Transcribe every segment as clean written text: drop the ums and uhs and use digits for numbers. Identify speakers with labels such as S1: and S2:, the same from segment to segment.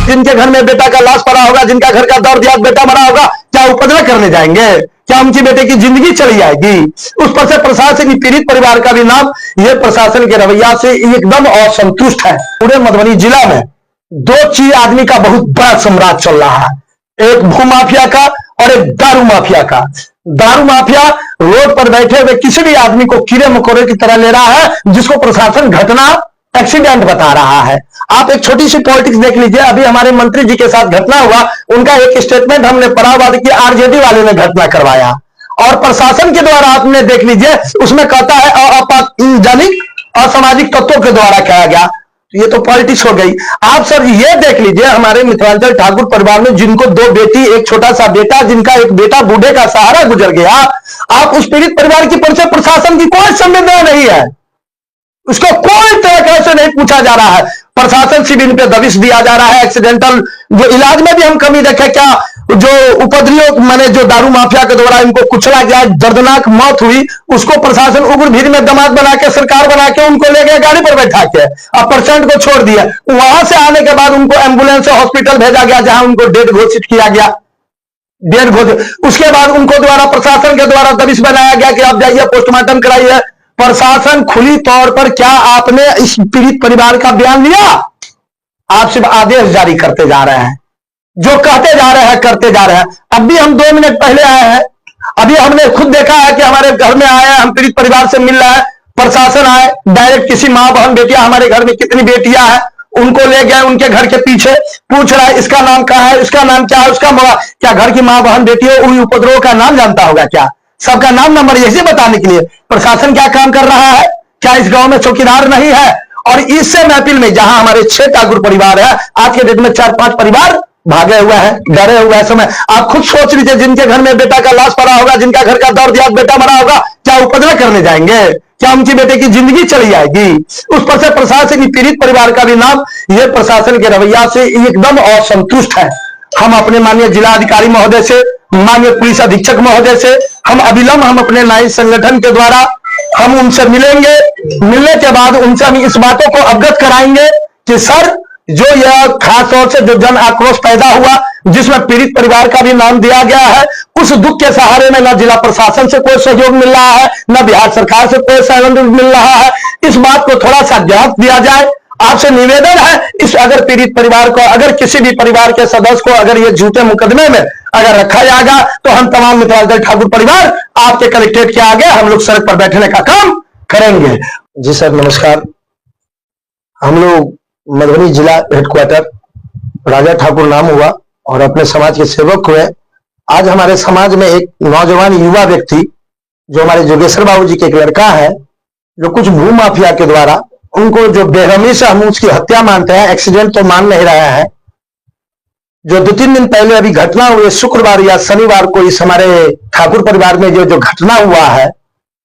S1: जिनके घर में बेटा का लाश पड़ा होगा, जिनका घर का दर्द याद बेटा मरा होगा, क्या उपद्रव करने जाएंगे? क्या उनकी बेटे की जिंदगी चली जाएगी? उस पर से प्रशासन, पीड़ित परिवार का भी नाम ये प्रशासन के रवैया से एकदम असंतुष्ट है। पूरे मधुबनी जिला में दो चीज आदमी का बहुत बड़ा साम्राज्य चल रहा है, एक भू माफिया का और एक दारू माफिया का। दारू माफिया रोड पर बैठे हुए किसी भी आदमी को कीड़े मकोड़े की तरह ले रहा है, जिसको प्रशासन घटना एक्सीडेंट बता रहा है। आप एक छोटी सी पॉलिटिक्स देख लीजिए, अभी हमारे मंत्री जी के साथ घटना हुआ, उनका एक स्टेटमेंट हमने पढ़ा हुआ कि आरजेडी वाले ने घटना करवाया, और प्रशासन के द्वारा आपने देख लीजिए उसमें कहता है अपैधानिक असामाजिक तत्वों के द्वारा किया गया। ये तो पॉलिटिक्स हो गई। आप सर ये देख लीजिए, हमारे मिथिलांचल ठाकुर परिवार में जिनको दो बेटी, एक छोटा सा बेटा, जिनका एक बेटा बूढ़े का सहारा गुजर गया, आप उस पीड़ित परिवार की परिचय प्रशासन की कोई संवेदना नहीं है, उसको कोई तरह से नहीं पूछा जा रहा है। प्रशासन सिर्फ इन पे दबिश दिया जा रहा है। एक्सीडेंटल जो इलाज में भी हम कमी देखें, क्या जो उपद्रव माने जो दारू माफिया के द्वारा इनको कुचला गया, दर्दनाक मौत हुई, उसको प्रशासन उग्र भीड़ में दामाद बना के, सरकार बना के उनको ले गया गाड़ी पर बैठा के, अब पेशेंट को छोड़ दिया। वहां से आने के बाद उनको एम्बुलेंस से हॉस्पिटल भेजा गया, जहां उनको डेड घोषित किया गया, डेड घोषित। उसके बाद उनको द्वारा प्रशासन के द्वारा दबिश बनाया गया कि आप जाइए पोस्टमार्टम कराइए। प्रशासन खुली तौर पर, क्या आपने इस पीड़ित परिवार का बयान लिया? आप सिर्फ आदेश जारी करते जा रहे हैं, जो कहते जा रहे हैं करते जा रहे हैं। अभी हम 2 मिनट पहले आए हैं, अभी हमने खुद देखा है कि हमारे घर में आए हैं, हम पीड़ित परिवार से मिल रहे हैं, प्रशासन आए डायरेक्ट, किसी माँ बहन बेटियां, हमारे घर में कितनी बेटियां हैं, उनको ले गए, उनके घर के पीछे पूछ रहा है इसका नाम क्या है, इसका नाम क्या है, उसका क्या घर की माँ बहन बेटी है, उन उपद्रव का नाम जानता होगा क्या? सबका नाम नंबर यही बताने के लिए प्रशासन क्या काम कर रहा है? क्या इस गांव में चौकीदार नहीं है? और इससे महफिल में जहां हमारे 6 ठाकुर परिवार है, आज के डेट में 4-5 परिवार भागे हुए हैं, डरे हुए हैं। समय आप खुद सोच लीजिए, जिनके घर में बेटा का लाश पड़ा होगा, जिनका घर का दर्द याद बेटा मरा होगा, क्या उपद्रव करने जाएंगे? क्या उनकी बेटे की जिंदगी चली जाएगी? उस पर से प्रशासन, पीड़ित परिवार का भी नाम ये प्रशासन के रवैया से एकदम असंतुष्ट है। हम अपने माननीय जिलाधिकारी महोदय से, माननीय पुलिस अधीक्षक महोदय से हम अविलंब, हम अपने न्यायिक संगठन के द्वारा हम उनसे मिलेंगे। मिलने के बाद उनसे हम इस बातों को अवगत कराएंगे कि सर, जो यह खास तौर से जो जन आक्रोश पैदा हुआ, जिसमें पीड़ित परिवार का भी नाम दिया गया है, उस दुख के सहारे में न जिला प्रशासन से कोई सहयोग मिल रहा है, न बिहार सरकार से कोई सहयोग मिल रहा है। इस बात को थोड़ा सा ध्यान दिया जाए। आपसे निवेदन है, इस अगर पीड़ित परिवार को, अगर किसी भी परिवार के सदस्य को अगर ये झूठे मुकदमे में अगर रखा जाएगा, तो हम तमाम मिथिलांचल ठाकुर परिवार आपके कलेक्ट्रेट के आगे हम लोग सड़क पर बैठने का काम करेंगे। जी सर, नमस्कार। हम लोग मधुबनी जिला हेडक्वार्टर, राजा ठाकुर नाम हुआ और अपने समाज के सेवक हुए। आज हमारे समाज में एक नौजवान युवा व्यक्ति, जो हमारे जोगेश्वर बाबू जी के एक लड़का है, जो कुछ भू माफिया के द्वारा उनको जो बेरहमी से हम उसकी हत्या मानते हैं, एक्सीडेंट तो मान नहीं रहे हैं, जो 2-3 दिन पहले अभी घटना हुई, शुक्रवार या शनिवार को इस हमारे ठाकुर परिवार में जो घटना हुआ है,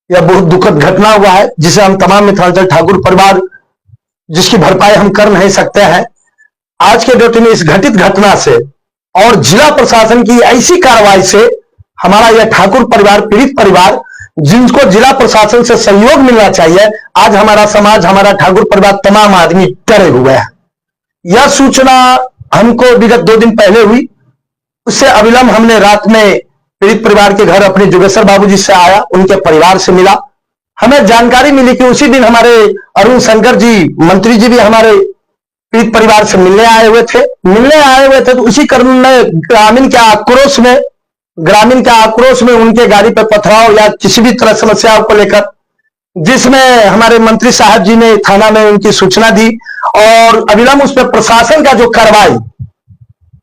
S1: यह बहुत दुखद घटना हुआ है, जिसे हम तमाम मिथिलांचल ठाकुर परिवार जिसकी भरपाई हम कर नहीं सकते हैं। आज के डेट में इस घटित घटना से और जिला प्रशासन की ऐसी कार्रवाई से हमारा यह ठाकुर परिवार, पीड़ित परिवार, जिनको जिला प्रशासन से सहयोग मिलना चाहिए, आज हमारा समाज, हमारा ठाकुर परिवार, तमाम आदमी डरे हुए हैं। यह सूचना हमको विगत 2 दिन पहले हुई, उससे अविलंब हमने रात में पीड़ित परिवार के घर अपने जोगेश्वर बाबू जी से आया, उनके परिवार से मिला। हमें जानकारी मिली कि उसी दिन हमारे अरुण शंकर जी, मंत्री जी भी हमारे पीड़ित परिवार से मिलने आए हुए थे। तो उसी क्रम में ग्रामीण के आक्रोश में उनके गाड़ी पर पथराव या किसी भी तरह समस्याओं को लेकर, जिसमें हमारे मंत्री साहब जी ने थाना में उनकी सूचना दी, और अविलंब उस पर प्रशासन का जो कार्रवाई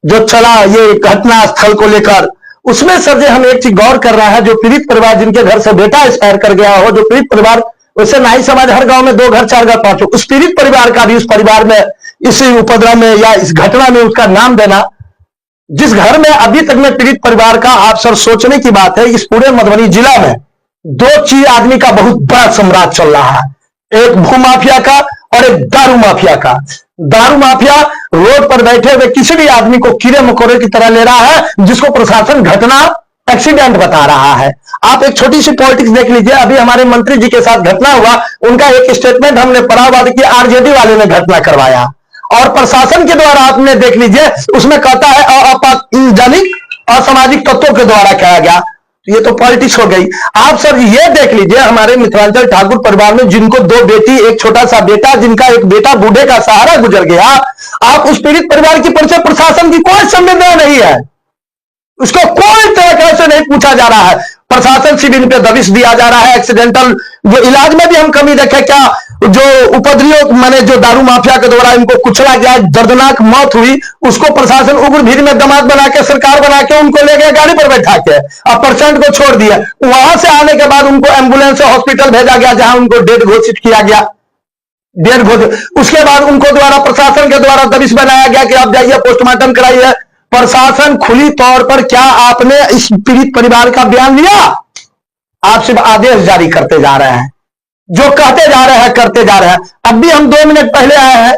S1: जो चला ये घटना स्थल को लेकर, उसमें सर जी हम एक चीज गौर कर रहा है, जो पीड़ित परिवार जिनके घर से बेटा एक्सपायर कर गया हो, जो पीड़ित परिवार, वैसे नाई समाज हर गांव में 2 घर 4 घर 5 हो, उस पीड़ित परिवार का भी उस परिवार में, इस उपद्रव में या इस घटना में उसका नाम देना, जिस घर में अभी तक में पीड़ित परिवार का, आप सर सोचने की बात है, इस पूरे मधुबनी जिला में 2 चीज आदमी का बहुत बड़ा साम्राज्य चल रहा है, एक भू माफिया का और एक दारू माफिया का। दारू माफिया रोड पर बैठे हुए किसी भी आदमी को कीड़े मकोड़े की तरह ले रहा है, जिसको प्रशासन घटना एक्सीडेंट बता रहा है। आप एक छोटी सी पॉलिटिक्स देख लीजिए, अभी हमारे मंत्री जी के साथ घटना हुआ, उनका एक स्टेटमेंट हमने पढ़ा हुआ कि आरजेडी वाले ने घटना करवाया, और प्रशासन के द्वारा आपने देख लीजिए, उसमें कहता है आपत्तिजनक असामाजिक तत्वों के द्वारा किया गया। ये तो पॉलिटिक्स हो गई। आप सर ये देख लीजिए, हमारे मिथिलांचल ठाकुर परिवार में जिनको 2 बेटी, एक छोटा सा बेटा, जिनका एक बेटा बूढ़े का सहारा गुजर गया, आप उस पीड़ित परिवार की परिचय प्रशासन की कोई संवेदना नहीं है, उसको कोई तरह से नहीं पूछा जा रहा है। प्रशासन सिर्फ इन पे दबिश दिया जा रहा है। एक्सीडेंटल जो इलाज में भी हम कमी देखे, क्या जो उपद्रवियों माने जो दारू माफिया के द्वारा इनको कुचला गया, दर्दनाक मौत हुई, उसको प्रशासन उग्र भीड़ में दामाद बना के, सरकार बना के उनको ले गए गाड़ी पर बैठा के, अब पेशेंट को छोड़ दिया। वहां से आने के बाद उनको एम्बुलेंस से हॉस्पिटल भेजा गया, जहां उनको डेड घोषित किया गया, डेड घोषित। उसके बाद उनको द्वारा प्रशासन के द्वारा दबिश बनाया गया कि आप जाइए पोस्टमार्टम कराइए। प्रशासन खुली तौर पर, क्या आपने इस पीड़ित परिवार का बयान लिया? आप सिर्फ आदेश जारी करते जा रहे हैं, जो कहते जा रहे हैं करते जा रहे हैं। अब भी हम 2 मिनट पहले आए हैं,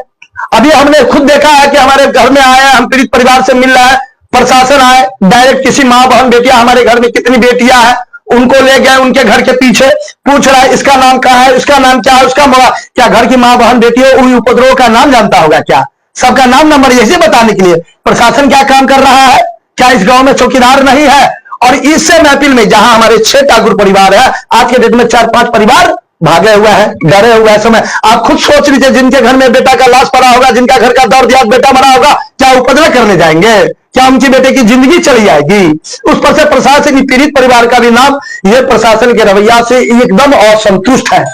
S1: अभी हमने खुद देखा है कि हमारे घर में आए हैं, हम पीड़ित परिवार से मिल रहे हैं, प्रशासन आए डायरेक्ट, किसी माँ बहन बेटियां, हमारे घर में कितनी बेटियां हैं, उनको ले गए, उनके घर के पीछे पूछ रहा है इसका नाम कहाँ है, उसका नाम क्या है, उसका क्या घर की माँ बहन बेटी है, उन उपद्रव का नाम जानता होगा क्या? सबका नाम नंबर यही बताने के लिए प्रशासन क्या काम कर रहा है? क्या इस गांव में चौकीदार नहीं है? और इससे महफिल में जहां हमारे 6 ठाकुर परिवार है, आज के डेट में 4-5 परिवार भागे हुए हैं, डरे हुए हैं। समय आप खुद सोच लीजिए, जिनके घर में बेटा का लाश पड़ा होगा, जिनका घर का दर्द याद बेटा मरा होगा, क्या उपद्रव करने जाएंगे? क्या उनकी बेटे की जिंदगी चली जाएगी? उस पर से प्रशासन पीड़ित परिवार का भी नाम, ये प्रशासन के रवैया से एकदम असंतुष्ट है।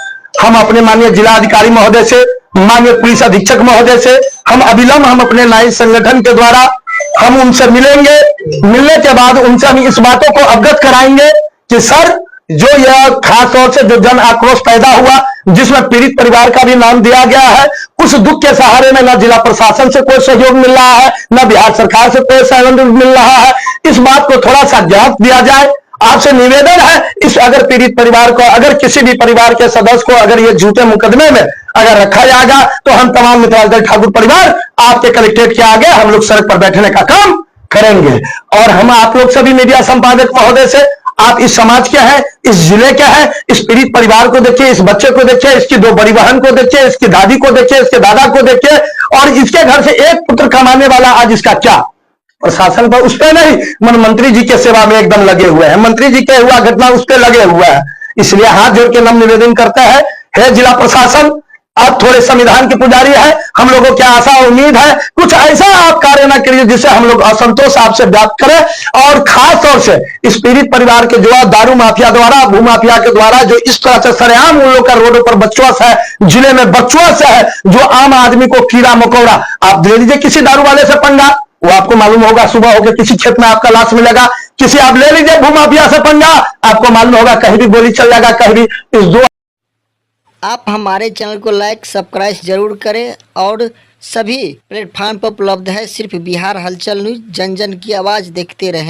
S1: हम अपने माननीय जिलाधिकारी महोदय से, माननीय पुलिस अधीक्षक महोदय से हम अविलंब, हम अपने न्यायिक संगठन के द्वारा हम उनसे मिलेंगे। मिलने के बाद उनसे हम इस बातों को अवगत कराएंगे कि सर, जो यह खास तौर से जो जन आक्रोश पैदा हुआ, जिसमें पीड़ित परिवार का भी नाम दिया गया है, उस दुख के सहारे में न जिला प्रशासन से कोई सहयोग मिल रहा है, न बिहार सरकार से कोई सहयोग मिल रहा है। इस बात को थोड़ा सा जांच दिया जाए। आपसे निवेदन है, इस अगर पीड़ित परिवार को, अगर किसी भी परिवार के सदस्य को अगर ये झूठे मुकदमे में अगर रखा जाएगा, तो हम तमाम मिथिलांचल ठाकुर परिवार आपके कलेक्ट्रेट के आगे हम लोग सड़क पर बैठने का काम करेंगे। और हम आप लोग सभी मीडिया संपादक महोदय से, आप इस समाज के हैं, इस जिले के हैं, इस पीड़ित परिवार को देखिए, इस बच्चे को देखिए, इसकी 2 बड़ी बहन को देखिए, इसकी दादी को देखिए, इसके दादा को देखिए, और इसके घर से एक पुत्र कमाने वाला आज इसका क्या? प्रशासन पर, उस पर नहीं, मन मंत्री जी के सेवा में एकदम लगे हुए हैं, मंत्री जी के हुआ घटना उस पर लगे हुए हैं। इसलिए हाथ जोड़ के नम निवेदन करते हैं, हे जिला प्रशासन, आप थोड़े संविधान के पुजारी हैं, हम लोगों को क्या आशा उम्मीद है, कुछ ऐसा आप कार्य ना करिए जिससे हम लोग असंतोष आपसे व्यक्त करें। और खास तौर से इस पीड़ित परिवार के जो दारू माफिया द्वारा, भू माफिया के द्वारा जो इस तरह से सरेआम उन लोग का रोडों पर बचवास है, जिले में बचवास है, जो आम आदमी को कीड़ा मकोड़ा, आप ले लीजिए किसी दारू वाले से पंगा, वो आपको मालूम होगा, सुबह होकर किसी खेत में आपका लाश मिलेगा, किसी आप ले लीजिए भू माफिया से पंगा, आपको मालूम होगा कहीं भी गोली चल जाएगा, कहीं भी। इस 2
S2: आप हमारे चैनल को लाइक सब्सक्राइब जरूर करें और सभी प्लेटफार्म पर उपलब्ध है। सिर्फ बिहार हलचल न्यूज़, जन जन की आवाज़ देखते रहें।